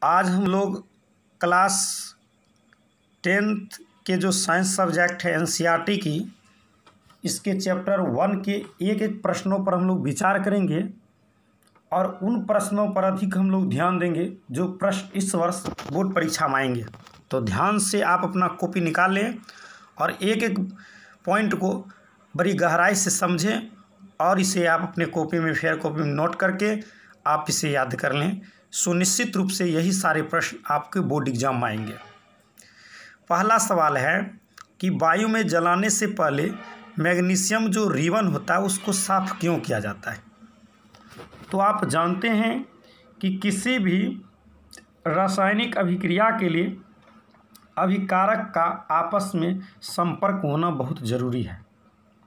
आज हम लोग क्लास 10th के जो साइंस सब्जेक्ट है एनसीईआरटी की, इसके चैप्टर 1 के एक एक प्रश्नों पर हम लोग विचार करेंगे और उन प्रश्नों पर अधिक हम लोग ध्यान देंगे जो प्रश्न इस वर्ष बोर्ड परीक्षा में आएंगे। तो ध्यान से आप अपना कॉपी निकाल लें और एक एक पॉइंट को बड़ी गहराई से समझें और इसे आप अपने कॉपी में फेयर कॉपी में नोट करके आप इसे याद कर लें। सुनिश्चित रूप से यही सारे प्रश्न आपके बोर्ड एग्जाम में आएंगे। पहला सवाल है कि वायु में जलाने से पहले मैग्नीशियम जो रिबन होता है उसको साफ क्यों किया जाता है। तो आप जानते हैं कि किसी भी रासायनिक अभिक्रिया के लिए अभिकारक का आपस में संपर्क होना बहुत ज़रूरी है।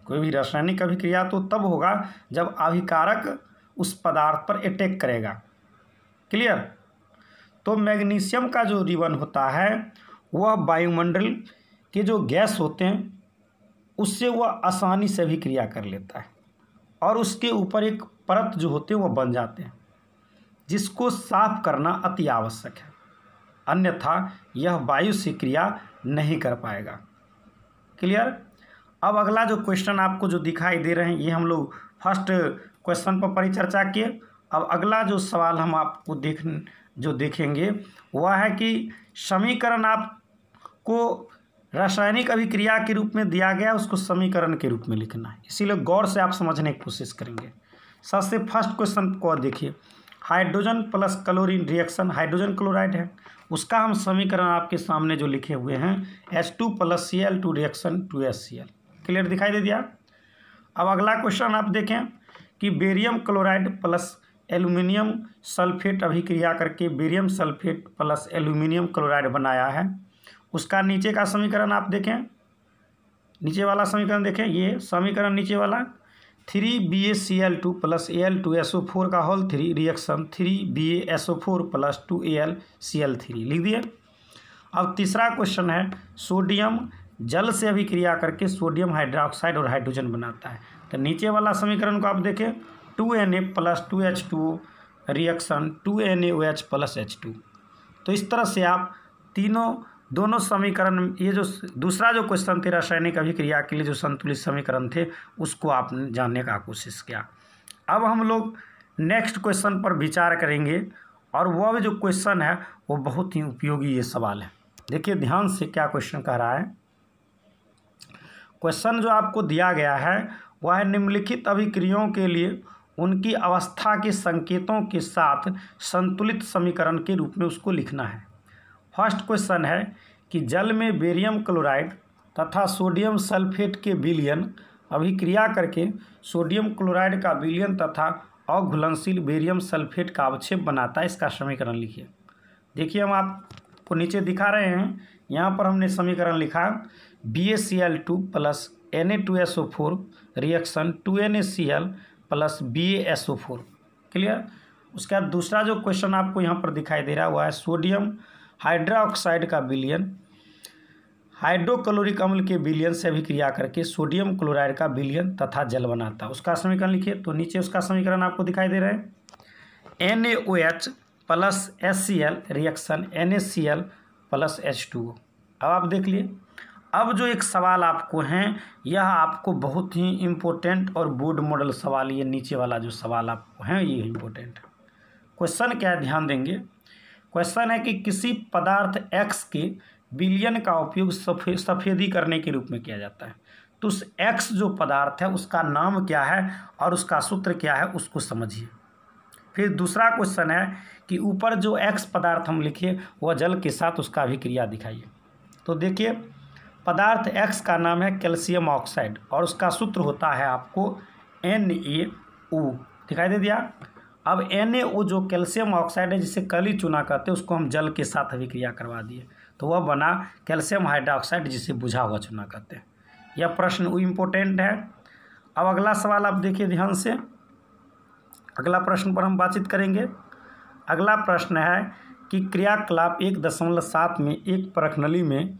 कोई भी रासायनिक अभिक्रिया तो तब होगा जब अभिकारक उस पदार्थ पर अटैक करेगा। क्लियर। तो मैग्नीशियम का जो रिबन होता है वह वायुमंडल के जो गैस होते हैं उससे वह आसानी से अभिक्रिया कर लेता है और उसके ऊपर एक परत जो होते हैं वह बन जाते हैं, जिसको साफ करना अति आवश्यक है, अन्यथा यह वायु से क्रिया नहीं कर पाएगा। क्लियर। अब अगला जो क्वेश्चन आपको जो दिखाई दे रहे हैं ये हम लोग फर्स्ट क्वेश्चन पर परिचर्चा किए। अब अगला जो सवाल हम आपको देखेंगे वह है कि समीकरण आपको रासायनिक अभिक्रिया के रूप में दिया गया, उसको समीकरण के रूप में लिखना है, इसीलिए गौर से आप समझने की कोशिश करेंगे। सबसे फर्स्ट क्वेश्चन को देखिए, hydrogen plus chlorine reaction, hydrogen chloride है, उसका हम समीकरण आपके सामने जो लिखे हुए हैं H2 + Cl2 reaction 2HCl। Clear दिखाई दे दिया। अब अगला क्वेश्चन आप देखें कि barium chloride plus aluminium sulphate अभिक्रिया करके barium sulphate plus aluminium chloride बनाया है, उसका नीचे का समीकरण आप देखें, नीचे वाला समीकरण देखें, ये समीकरण नीचे वाला 3BaCl2 + Al2SO4 का होल 3 रिएक्शन 3BaSO4 + 2AlCl3 लिख दिए। अब तीसरा क्वेश्चन है सोडियम जल से अभिक्रिया करके सोडियम हाइड्रोक्साइड और हाइड्रोजन बनाता है। तो नीचे वाला समीकरण को आप देखें 2Na + 2H2 reaction 2NaOH + H2। तो इस तरह से आप दोनों समीकरण, ये जो दूसरा जो क्वेश्चन थे रासायनिक अभिक्रिया के लिए जो संतुलित समीकरण थे उसको आपने जानने का कोशिश किया। अब हम लोग नेक्स्ट क्वेश्चन पर विचार करेंगे और वह जो क्वेश्चन है वो बहुत ही उपयोगी ये सवाल है। देखिए ध्यान से क्या क्वेश्चन कह रहा है। क्वेश्चन जो आपको दिया गया है वह है निम्नलिखित अभिक्रियाओं के लिए उनकी अवस्था के संकेतों के साथ संतुलित समीकरण के रूप में उसको लिखना है। फर्स्ट क्वेश्चन है कि जल में बेरियम क्लोराइड तथा सोडियम सल्फेट के विलयन अभिक्रिया करके सोडियम क्लोराइड का विलयन तथा अघुलनशील बेरियम सल्फेट का अवक्षेप बनाता है, इसका समीकरण लिखिए। देखिए हम आपको नीचे दिखा रहे हैं, यहाँ पर हमने समीकरण लिखा BaCl2 + Na2SO4 reaction 2NaCl + BaSO4। Clear. उसके बाद दूसरा जो क्वेश्चन आपको यहाँ पर दिखाई दे रहा है वह है सोडियम हाइड्रोक्साइड का विलयन हाइड्रोक्लोरिक अम्ल के विलयन से अभिक्रिया करके सोडियम क्लोराइड का विलयन तथा जल बनाता है, उसका समीकरण लिखिए। तो नीचे उसका समीकरण आपको दिखाई दे रहे हैं NaOH + HCl reaction NaCl + H2O। अब आप देख लिए, अब जो एक सवाल आपको हैं यह आपको बहुत ही इम्पोर्टेंट और बोर्ड मॉडल सवाल, ये नीचे वाला जो सवाल आपको हैं ये इम्पोर्टेंट है। क्वेश्चन क्या है ध्यान देंगे। क्वेश्चन है कि किसी पदार्थ X के विलयन का उपयोग सफ़ेदी करने के रूप में किया जाता है। तो उस X जो पदार्थ है उसका नाम क्या है और उसका सूत्र क्या है उसको समझिए। फिर दूसरा क्वेश्चन है कि ऊपर जो X पदार्थ हम लिखे वह जल के साथ उसका अभिक्रिया दिखाइए। तो देखिए पदार्थ X का नाम है कैल्शियम ऑक्साइड और उसका सूत्र होता है आपको NaO, दिखाई दे दिया। अब NaO जो कैल्शियम ऑक्साइड है जिसे कली चूना कहते हैं उसको हम जल के साथ अभिक्रिया करवा दिए तो वह बना कैल्शियम हाइड्रोक्साइड जिसे बुझा हुआ चूना कहते हैं। यह प्रश्न इम्पोर्टेंट है। अब अगला सवाल आप देखिए ध्यान से, अगला प्रश्न पर हम बातचीत करेंगे। अगला प्रश्न है कि क्रियाकलाप 1.7 में एक परखनली में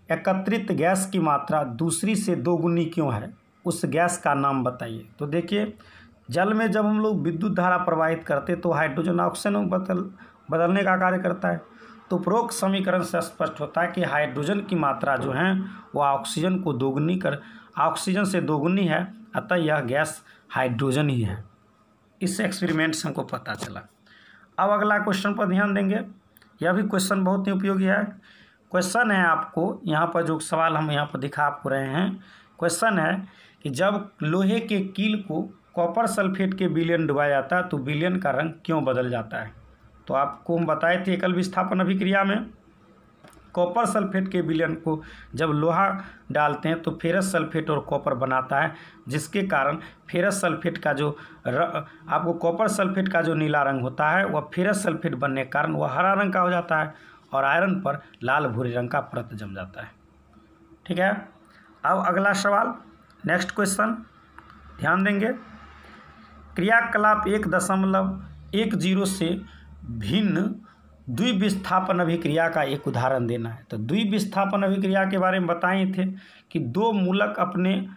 एकत्रित गैस की मात्रा दूसरी से 2 गुनी क्यों है, उस गैस का नाम बताइए। तो देखिए जल में जब हम लोग विद्युत धारा प्रवाहित करते तो हाइड्रोजन ऑक्सीजन बदलने का कार्य करता है। तो उपरोक्त समीकरण से स्पष्ट होता है कि हाइड्रोजन की मात्रा जो है वह ऑक्सीजन से दोगुनी है, अतः यह गैस हाइड्रोजन ही है। इस एक्सपेरिमेंट से हमको पता चला। अब अगला क्वेश्चन पर ध्यान देंगे। यह भी क्वेश्चन बहुत ही उपयोगी है। क्वेश्चन है आपको यहाँ पर जो सवाल हम यहाँ पर दिखा आपको रहे हैं, क्वेश्चन है कि जब लोहे के कील को कॉपर सल्फेट के विलयन डुबाया जाता है तो विलयन का रंग क्यों बदल जाता है। तो आपको हम बताए थे एकल विस्थापन अभिक्रिया में कॉपर सल्फेट के विलयन को जब लोहा डालते हैं तो फेरस सल्फेट और कॉपर बनाता है, जिसके कारण फेरस सल्फेट का जो आपको कॉपर सल्फेट का जो नीला रंग होता है वह फेरस सल्फेट बनने के कारण वह हरा रंग का हो जाता है और आयरन पर लाल भूरे रंग का परत जम जाता है। ठीक है। अब अगला सवाल, नेक्स्ट क्वेश्चन ध्यान देंगे। क्रियाकलाप 1.10 से भिन्न द्विविस्थापन अभिक्रिया का एक उदाहरण देना है। तो द्विविस्थापन अभिक्रिया के बारे में बताए थे कि दो मूलक अपने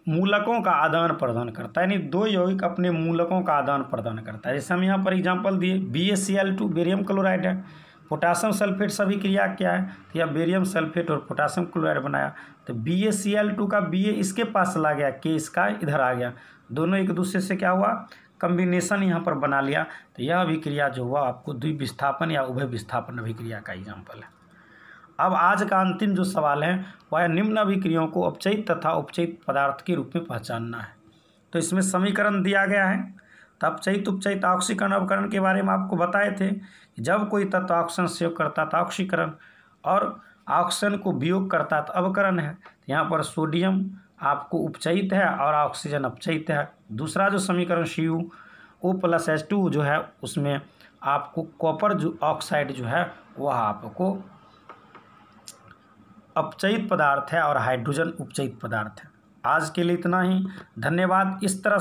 मूलकों का आदान प्रदान करता है, यानी दो यौगिक अपने मूलकों का आदान प्रदान करता है। जैसे हम यहाँ पर एग्जांपल दिए, BaCl2 बेरियम क्लोराइड है, पोटासियम सल्फेट से अभिक्रिया क्या है, तो यह बेरियम सल्फेट और पोटासियम क्लोराइड बनाया। तो BaCl2 का Ba इसके पास चला गया, K इसका इधर आ गया, दोनों एक दूसरे से क्या हुआ, कम्बिनेशन यहाँ पर बना लिया। तो यह अभिक्रिया जो हुआ आपको द्विविस्थापन या उभय विस्थापन अभिक्रिया का एग्जाम्पल है। अब आज का अंतिम जो सवाल है वह निम्न अभिक्रियाओं को अपचयित तथा उपचयित पदार्थ के रूप में पहचानना है। तो इसमें समीकरण दिया गया है। तो अपचयित उपचयित ऑक्सीकरण अवकरण के बारे में आपको बताए थे कि जब कोई तत्व ऑक्सीजन से उपयोग करता तो ऑक्सीकरण और ऑक्सीजन को वियोग करता तो अवकरण है। तो यहाँ पर सोडियम आपको उपचयित है और ऑक्सीजन अपचयित है। दूसरा जो समीकरण CuO+H2 जो है उसमें आपको कॉपर जो ऑक्साइड जो है वह आपको अपचयित पदार्थ है और हाइड्रोजन उपचयित पदार्थ है। आज के लिए इतना ही, धन्यवाद। इस तरह